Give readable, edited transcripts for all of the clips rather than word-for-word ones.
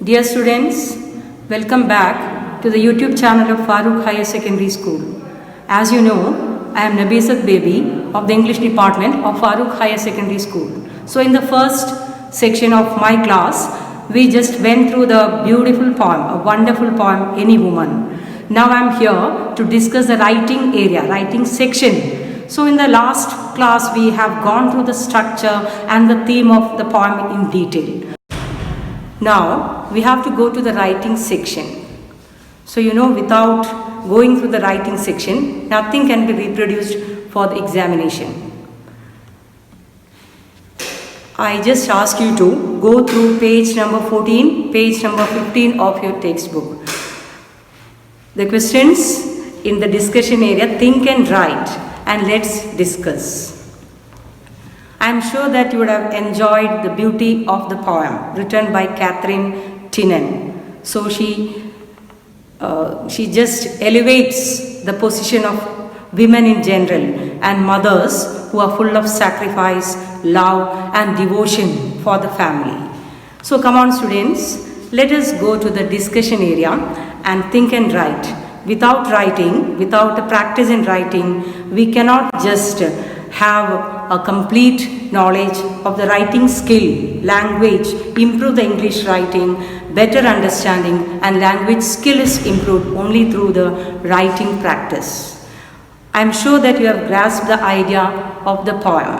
Dear students, welcome back to the YouTube channel of Farooq Higher Secondary School. As you know, I am Nabisat Baby of the English department of Farooq Higher Secondary School. So in the first section of my class, we just went through the beautiful poem, a wonderful poem, Any Woman. Now I am here to discuss the writing area, writing section. So in the last class, we have gone through the structure and the theme of the poem in detail. Now we have to go to the writing section. So without going through the writing section, nothing can be reproduced for the examination. I just ask you to go through page number 14, page number 15 of your textbook. The questions in the discussion area, think and write, and let's discuss. I am sure that you would have enjoyed the beauty of the poem written by Catherine Tynan. So she just elevates the position of women in general and mothers who are full of sacrifice, love and devotion for the family. So come on students, let us go to the discussion area and think and write. Without writing, without a practice in writing, we cannot just have a complete knowledge of the writing skill, language, improve the English writing, better understanding, and language skill is improved only through the writing practice. I am sure that you have grasped the idea of the poem.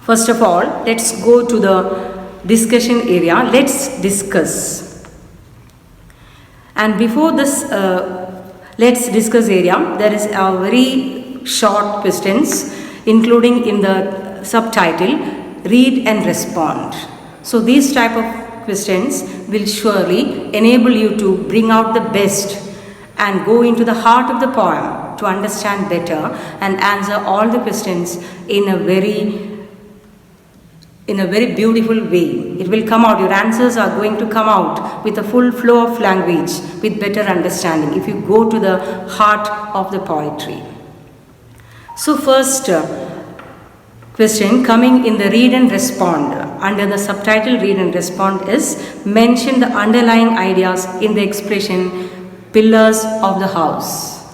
First of all, let's go to the discussion area. Let's discuss. And before this let's discuss area, there is a very short questions including in the subtitle, read and respond. So these type of questions will surely enable you to bring out the best and go into the heart of the poem to understand better and answer all the questions in a very beautiful way. It will come out, your answers are going to come out with a full flow of language, with better understanding if you go to the heart of the poetry. So first question coming in the read and respond under the subtitle read and respond is mention the underlying ideas in the expression pillars of the house.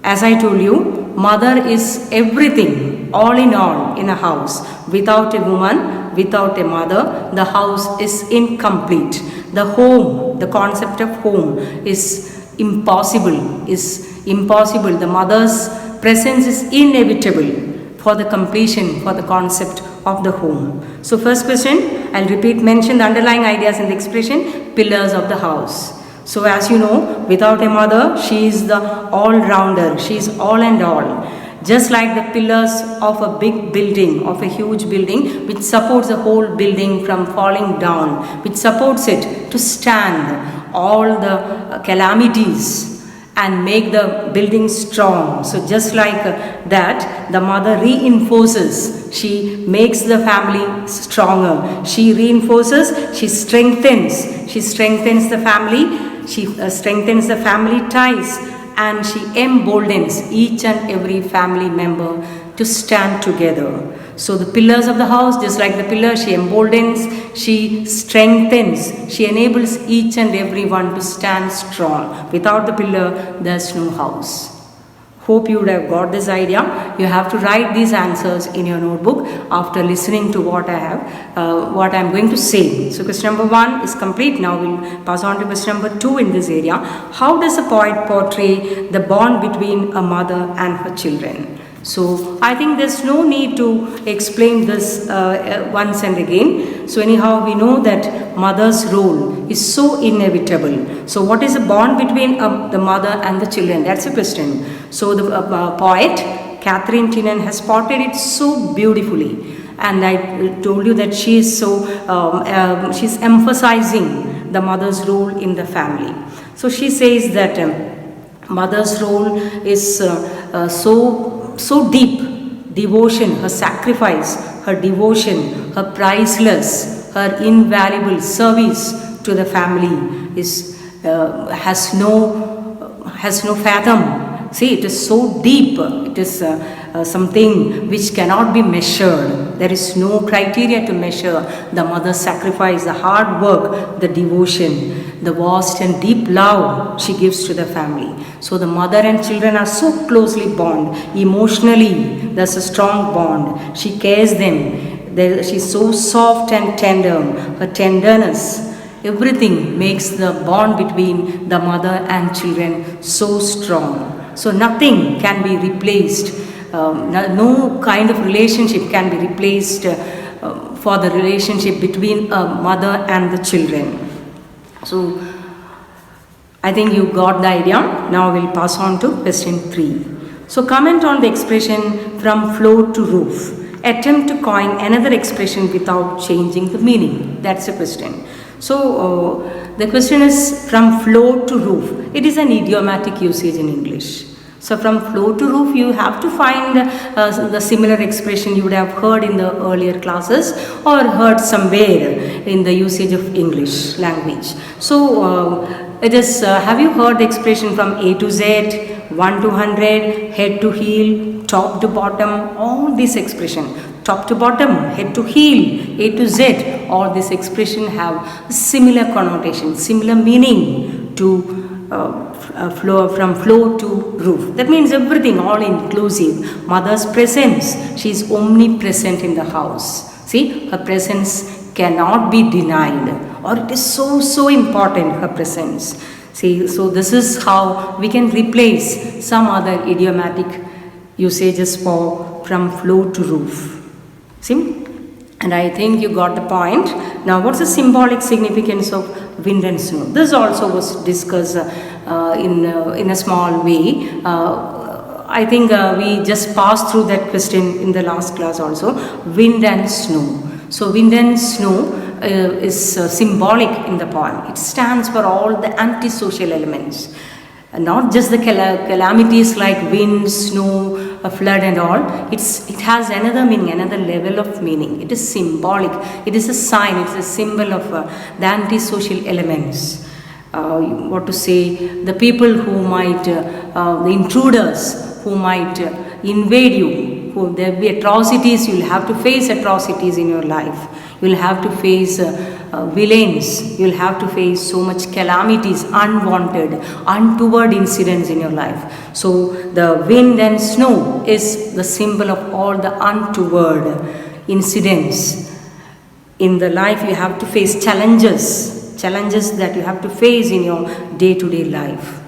As I told you, mother is everything, all in a house. Without a woman, without a mother, the house is incomplete. The home, the concept of home is impossible. The mother's presence is inevitable for the completion, for the concept of the home. So first question, I'll repeat, mention the underlying ideas in the expression pillars of the house. So as you know, without a mother, she is the all-rounder, she is all and all. Just like the pillars of a big building, of a huge building, which supports the whole building from falling down, which supports it to stand all the calamities and make the building strong. So just like that, the mother reinforces, she makes the family stronger. She reinforces, she strengthens the family, she strengthens the family ties, and she emboldens each and every family member to stand together. So the pillars of the house, just like the pillar, she emboldens, she strengthens, she enables each and every one to stand strong. Without the pillar, there's no house. Hope you would have got this idea. You have to write these answers in your notebook after listening to what I'm going to say. So question number 1 is complete. Now we'll pass on to question number 2 in this area. How does a poet portray the bond between a mother and her children? So I think there's no need to explain this once and again. So anyhow, we know that mother's role is so inevitable. So what is the bond between the mother and the children? That's a question. So the poet Catherine Tynan has spotted it so beautifully. And I told you that she is she's emphasizing the mother's role in the family. So she says that mother's role is so deep, devotion, her sacrifice, her devotion, her priceless, her invaluable service to the family has no fathom. See, it is so deep, it is something which cannot be measured. There is no criteria to measure the mother's sacrifice, the hard work, the devotion, the vast and deep love she gives to the family. So the mother and children are so closely bound. Emotionally, there's a strong bond. She cares them. She's so soft and tender. Her tenderness, everything makes the bond between the mother and children so strong. So nothing can be replaced. No kind of relationship can be replaced for the relationship between a mother and the children. So I think you got the idea. Now we'll pass on to question 3. So comment on the expression from floor to roof. Attempt to coin another expression without changing the meaning. That's the question. So the question is from floor to roof. It is an idiomatic usage in English. So from floor to roof, you have to find the similar expression you would have heard in the earlier classes or heard somewhere in the usage of English language. So it is, have you heard the expression from A to Z, 1 to 100, head to heel, top to bottom, all this expression, top to bottom, head to heel, A to Z, all this expression have similar connotation, similar meaning to from floor to roof. That means everything, all inclusive. Mother's presence, she is omnipresent in the house. See, her presence cannot be denied, or it is so important, her presence. See, so this is how we can replace some other idiomatic usages for from floor to roof. See, and I think you got the point. Now, what's the symbolic significance of wind and snow? This also was discussed in a small way. I think we just passed through that question in the last class also. Wind and snow. So wind and snow is symbolic in the poem. It stands for all the antisocial elements. Not just the calamities like wind, snow, a flood and all. It has another meaning, another level of meaning. It is symbolic. It is a sign. It is a symbol of the antisocial elements. What to say? The people who might, the intruders who might invade you. There will be atrocities. You will have to face atrocities in your life. You will have to face villains. You will have to face so much calamities, unwanted, untoward incidents in your life. So the wind and snow is the symbol of all the untoward incidents in the life. You have to face challenges that you have to face in your day-to-day life.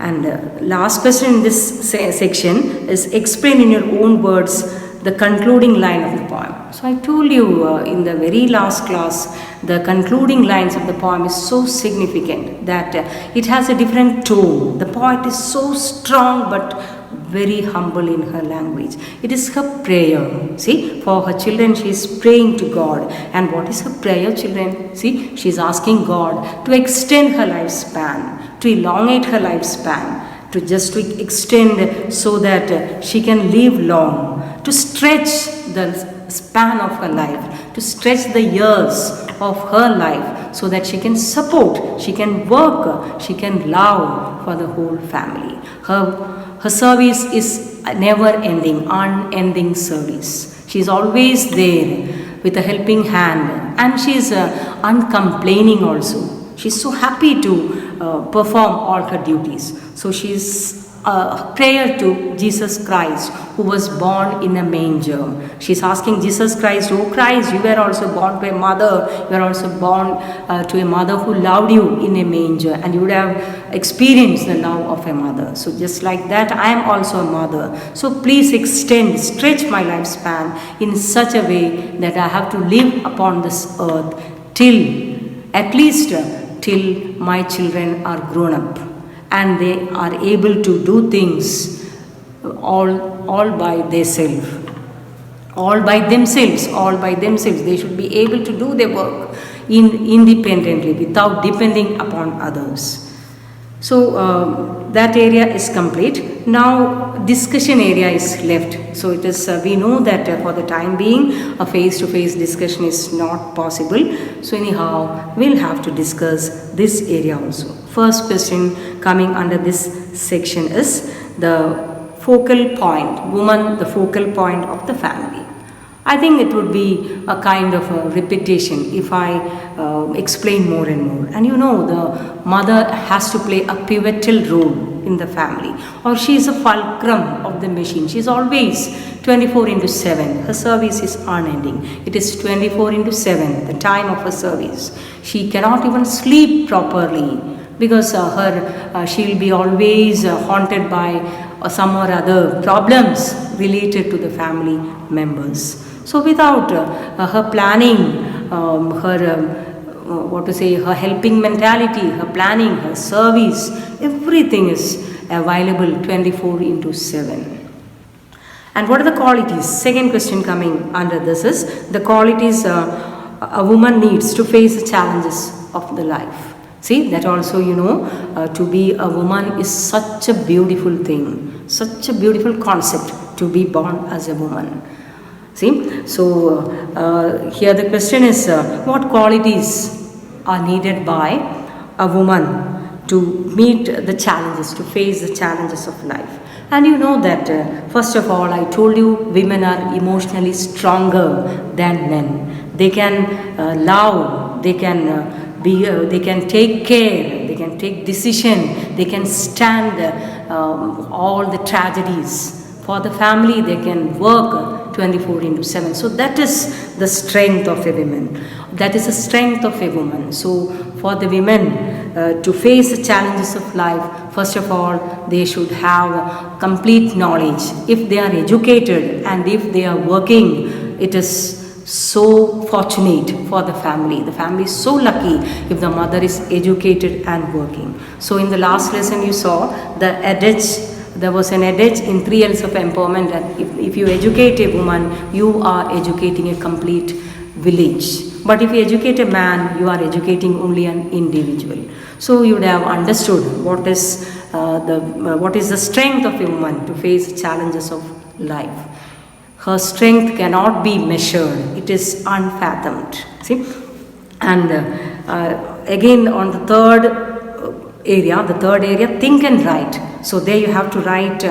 And last question in this section is explain in your own words the concluding line of the poem. So I told you in the very last class, the concluding lines of the poem is so significant that it has a different tone. The poet is so strong but very humble in her language. It is her prayer. See, for her children she is praying to God. And what is her prayer, children? See, she is asking God to extend her lifespan, to elongate her lifespan, to just to extend so that she can live long, to stretch the span of her life, to stretch the years of her life so that she can support, she can work, she can love for the whole family. Her service is never ending, unending service. She is always there with a helping hand, and she is uncomplaining also. She is so happy to perform all her duties. So she is prayer to Jesus Christ, who was born in a manger. She is asking Jesus Christ, oh Christ, you were also born to a mother. You were also born to a mother who loved you in a manger, and you would have experienced the love of a mother. So just like that, I am also a mother. So please stretch my lifespan in such a way that I have to live upon this earth at least till my children are grown up and they are able to do things all by themselves. All by themselves. They should be able to do their work independently without depending upon others. So that area is complete. Now discussion area is left. So it is we know that for the time being a face-to-face discussion is not possible. So anyhow we'll have to discuss this area also. First question coming under this section is the focal point, woman, the focal point of the family. I think it would be a kind of a repetition if I explain more and more. And the mother has to play a pivotal role in the family, or she is a fulcrum of the machine. She is always 24/7. Her service is unending. It is 24/7, the time of her service. She cannot even sleep properly because she will be always haunted by some or other problems related to the family members. So without her planning, her helping mentality, her planning, her service, everything is available 24/7. And what are the qualities? Second question coming under this is the qualities a woman needs to face the challenges of the life. See, that also to be a woman is such a beautiful thing, such a beautiful concept to be born as a woman. See, so here the question is what qualities are needed by a woman to meet the challenges, to face the challenges of life. And that first of all, I told you women are emotionally stronger than men. They can love, they can they can take care, they can take decision, they can stand all the tragedies. For the family, they can work 24/7. So that is the strength of a woman. That is the strength of a woman. So for the women to face the challenges of life, first of all, they should have complete knowledge. If they are educated and if they are working, it is so fortunate for the family. The family is so lucky if the mother is educated and working. So in the last lesson you saw the adage. There was an adage in 3 L's of empowerment that if you educate a woman, you are educating a complete village. But if you educate a man, you are educating only an individual. So you would have understood what is the strength of a woman to face challenges of life. Her strength cannot be measured. It is unfathomed. See? And again on the third area, think and write. So there you have to write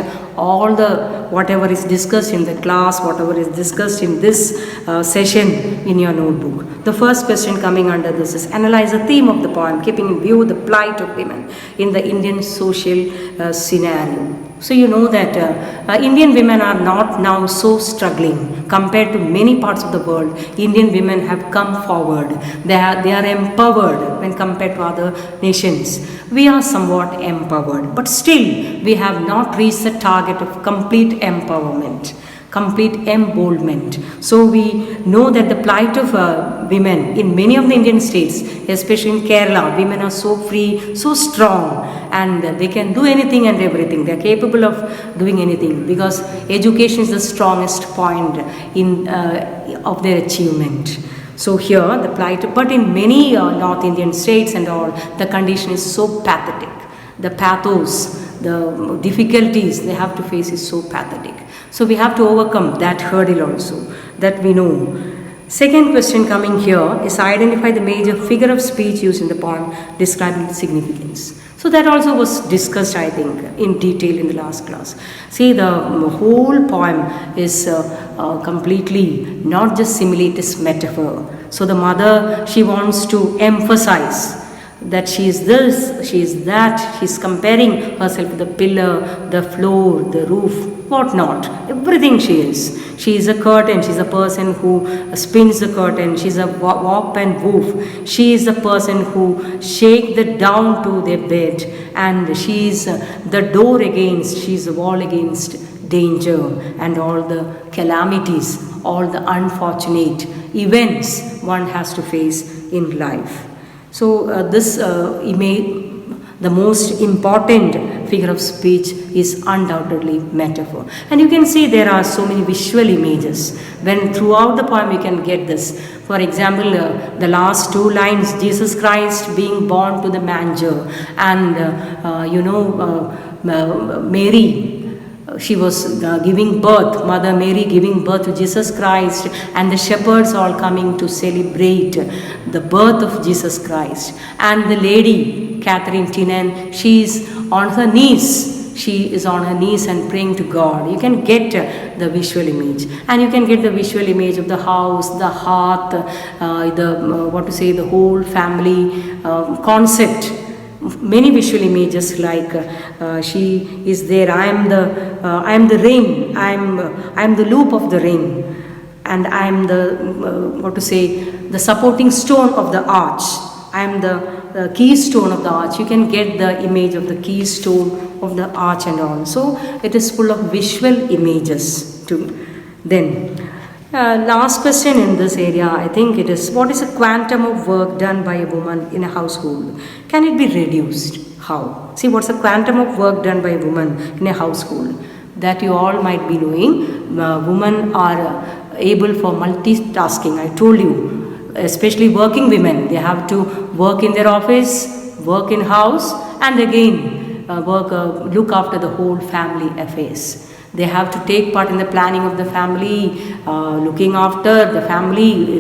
all whatever is discussed in the class, whatever is discussed in this session in your notebook. The first question coming under this is analyze the theme of the poem, keeping in view the plight of women in the Indian social scenario. So that Indian women are not now so struggling compared to many parts of the world. Indian women have come forward. They are empowered when compared to other nations. We are somewhat empowered, but still we have not reached the target of complete empowerment, complete emboldenment. So we know that the plight of women in many of the Indian states, especially in Kerala, women are so free, so strong, and they can do anything and everything. They are capable of doing anything because education is the strongest point of their achievement. So here the plight, but in many North Indian states and all, the condition is so pathetic. The pathos, the difficulties they have to face is so pathetic. So we have to overcome that hurdle also, that we know. Second question coming here is identify the major figure of speech used in the poem describing its significance. So that also was discussed, I think, in detail in the last class. See, the whole poem is completely not just simile, it is metaphor. So the mother, she wants to emphasize that she is this, she is that, she is comparing herself to the pillar, the floor, the roof, what not, everything she is. She is a curtain, she is a person who spins the curtain, she is a warp and woof. She is the person who shake the down to their bed, and she is the door against, she is the wall against danger and all the calamities, all the unfortunate events one has to face in life. So this image, the most important figure of speech is undoubtedly metaphor. And you can see there are so many visual images. When throughout the poem you can get this. For example, the last 2 lines, Jesus Christ being born to the manger, and Mary, she was giving birth, Mother Mary giving birth to Jesus Christ, and the shepherds all coming to celebrate the birth of Jesus Christ. And the lady, Catherine Tynan, she is on her knees. she is on her knees and praying to God. You can get the visual image, and you can get the visual image of the house, the hearth, the whole family concept. Many visual images like she is there. I am the ring. I am the loop of the ring, and I am the supporting stone of the arch. I am the keystone of the arch. You can get the image of the keystone of the arch and all. So it is full of visual images too. Then last question in this area, I think it is, what is the quantum of work done by a woman in a household? Can it be reduced? How? See, what's the quantum of work done by a woman in a household? That you all might be knowing. Women are able for multitasking. I told you, especially working women, they have to work in their office, work in house, and again look after the whole family affairs. They have to take part in the planning of the family, looking after the family,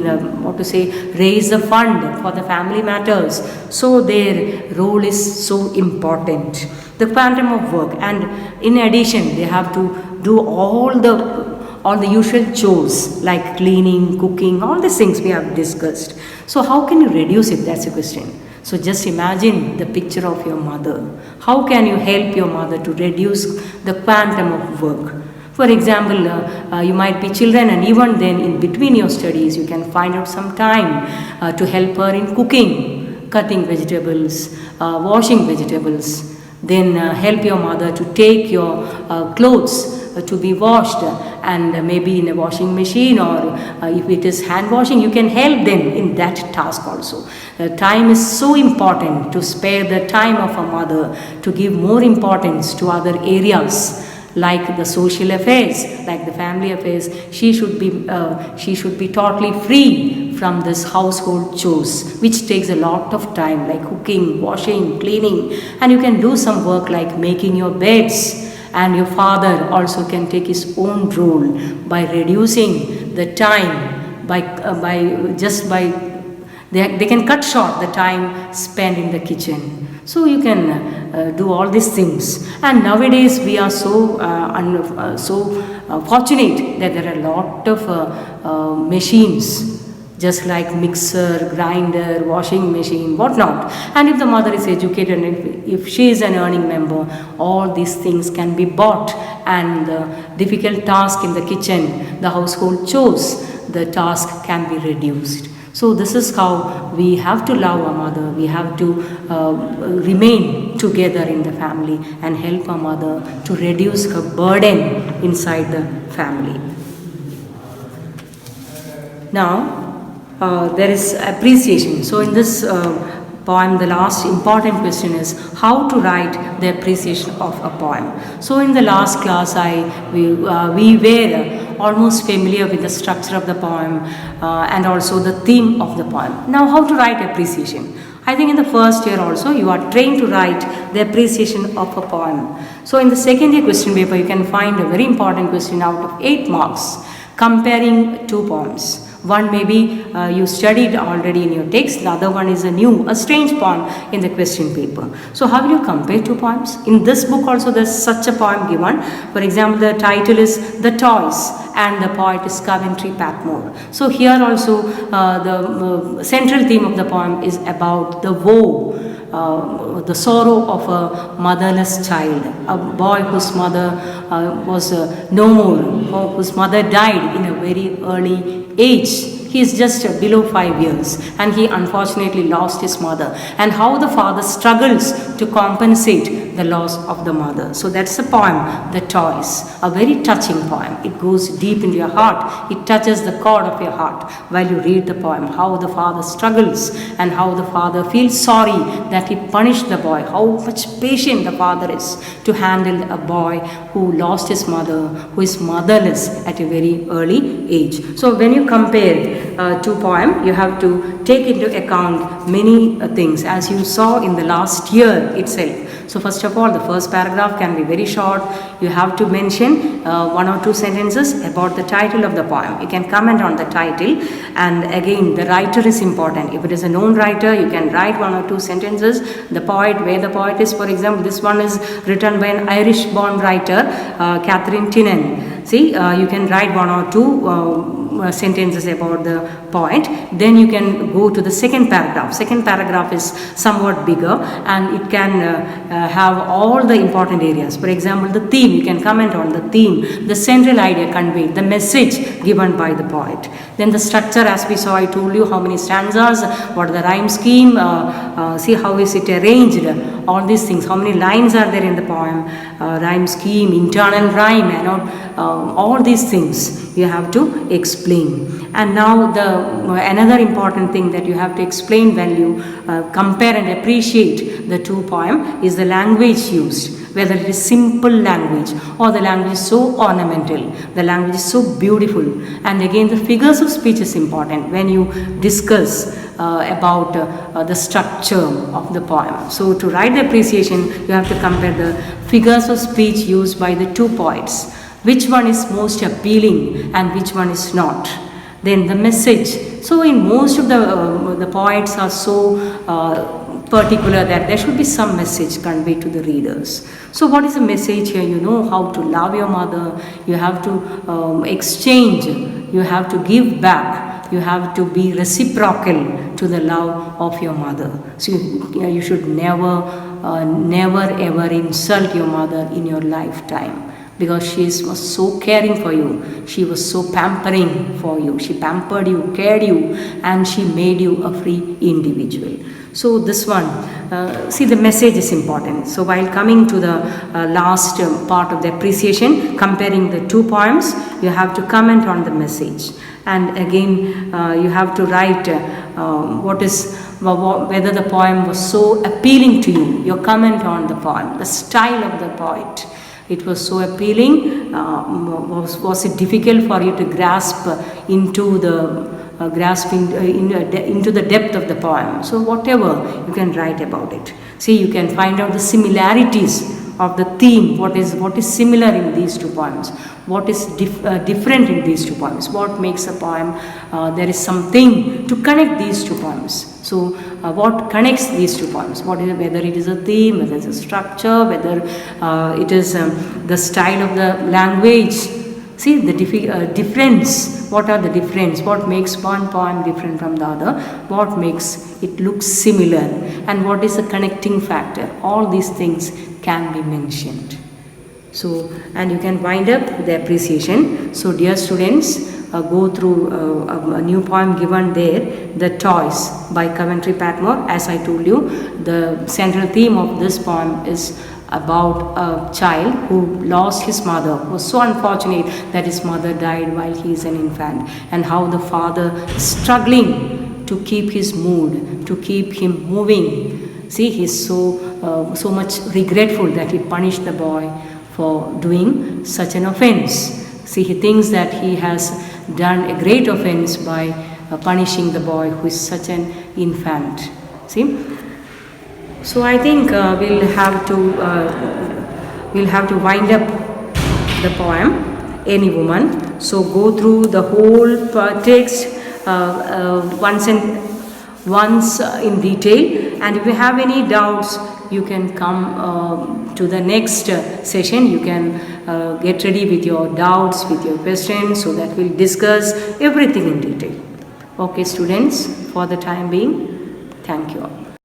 raise the fund for the family matters. So their role is so important. The quantum of work, and in addition, they have to do all the usual chores like cleaning, cooking, all these things we have discussed. So how can you reduce it? That's the question. So just imagine the picture of your mother. How can you help your mother to reduce the quantum of work? For example, you might be children, and even then in between your studies you can find out some time to help her in cooking, cutting vegetables, washing vegetables. Then help your mother to take your clothes to be washed, and maybe in a washing machine, or if it is hand washing, you can help them in that task also. Time is so important, to spare the time of a mother, to give more importance to other areas like the social affairs, like the family affairs. She should be totally free from this household chores, which takes a lot of time, like cooking, washing, cleaning, and you can do some work like making your beds. And your father also can take his own role by reducing the time, they can cut short the time spent in the kitchen. So you can do all these things. And nowadays we are so fortunate that there are a lot of machines, just like mixer, grinder, washing machine, whatnot. And if the mother is educated, and if she is an earning member, all these things can be bought, and the difficult task in the kitchen, the household chores, the task can be reduced. So this is how we have to love our mother. We have to remain together in the family and help our mother to reduce her burden inside the family. Now, there is appreciation. So in this poem, the last important question is how to write the appreciation of a poem. So in the last class, we were almost familiar with the structure of the poem and also the theme of the poem. Now, how to write appreciation? I think in the first year also you are trained to write the appreciation of a poem. So in the second year question paper, you can find a very important question out of 8 marks comparing 2 poems. One maybe you studied already in your text, the other one is a strange poem in the question paper. So how will you compare 2 poems? In this book also there is such a poem given. For example, the title is The Toys and the poet is Coventry Patmore. So here also the central theme of the poem is about the woe, the sorrow of a motherless child, a boy whose mother was no more, whose mother died in a very early age. He is just below 5 years and he unfortunately lost his mother, and how the father struggles to compensate the loss of the mother. So that's the poem, The Toys, a very touching poem. It goes deep into your heart. It touches the chord of your heart while you read the poem, how the father struggles and how the father feels sorry that he punished the boy, how much patient the father is to handle a boy who lost his mother, who is motherless at a very early age. So when you compare 2 poems, you have to take into account many things, as you saw in the last year itself. So first of all, the first paragraph can be very short. You have to mention 1 or 2 sentences about the title of the poem. You can comment on the title, and again the writer is important. If it is a known writer, you can write 1 or 2 sentences. The poet, where the poet is, for example, this one is written by an Irish-born writer, Catherine Tynan. See, you can write 1 or 2 sentences about the poet. Then you can go to the second paragraph. Second paragraph is somewhat bigger, and it can have all the important areas. For example, the theme, you can comment on the theme, the central idea conveyed, the message given by the poet. Then the structure, as we saw, I told you how many stanzas, what the rhyme scheme, see how is it arranged, all these things, how many lines are there in the poem, rhyme scheme, internal rhyme, all these things you have to explain. And now another important thing that you have to explain when you compare and appreciate the 2 poems is the language used, whether it is simple language or the language is so ornamental, the language is so beautiful. And again, the figures of speech is important when you discuss about the structure of the poem. So to write the appreciation, you have to compare the figures of speech used by the 2 poets. Which one is most appealing and which one is not? Then the message. So in most of the poets are so particular that there should be some message conveyed to the readers. So what is the message here? You know how to love your mother, you have to exchange, you have to give back, you have to be reciprocal to the love of your mother. So you should never ever insult your mother in your lifetime, because she was so caring for you, she was so pampering for you, she pampered you, cared you, and she made you a free individual. So this one, see, the message is important. So while coming to the last part of the appreciation, comparing the 2 poems, you have to comment on the message. And again, you have to write whether the poem was so appealing to you, your comment on the poem, the style of the poet. It was so appealing. Was it difficult for you to grasp into the into the depth of the poem? So whatever, you can write about it. See, you can find out the similarities of the theme. What is similar in these 2 poems? What is different in these 2 poems? What makes a poem? There is something to connect these 2 poems. So what connects these 2 poems? Whether it is a theme, whether it's a structure, whether it is the style of the language. See the difference. What are the difference? What makes one poem different from the other? What makes it look similar? And what is the connecting factor? All these things can be mentioned. So, and you can wind up the appreciation. So dear students, go through a new poem given there, The Toys by Coventry Patmore. As I told you, the central theme of this poem is about a child who lost his mother, was so unfortunate that his mother died while he is an infant, and how the father is struggling to keep his mood, to keep him moving. See, he's so much regretful that he punished the boy for doing such an offense. See, he thinks that he has done a great offense by punishing the boy who is such an infant. See? So I think we'll have to wind up the poem, Any Woman. So go through the whole text once in detail, and if you have any doubts, you can come to the next session. You can get ready with your doubts, with your questions, so that we'll discuss everything in detail. Okay, students, for the time being, thank you all.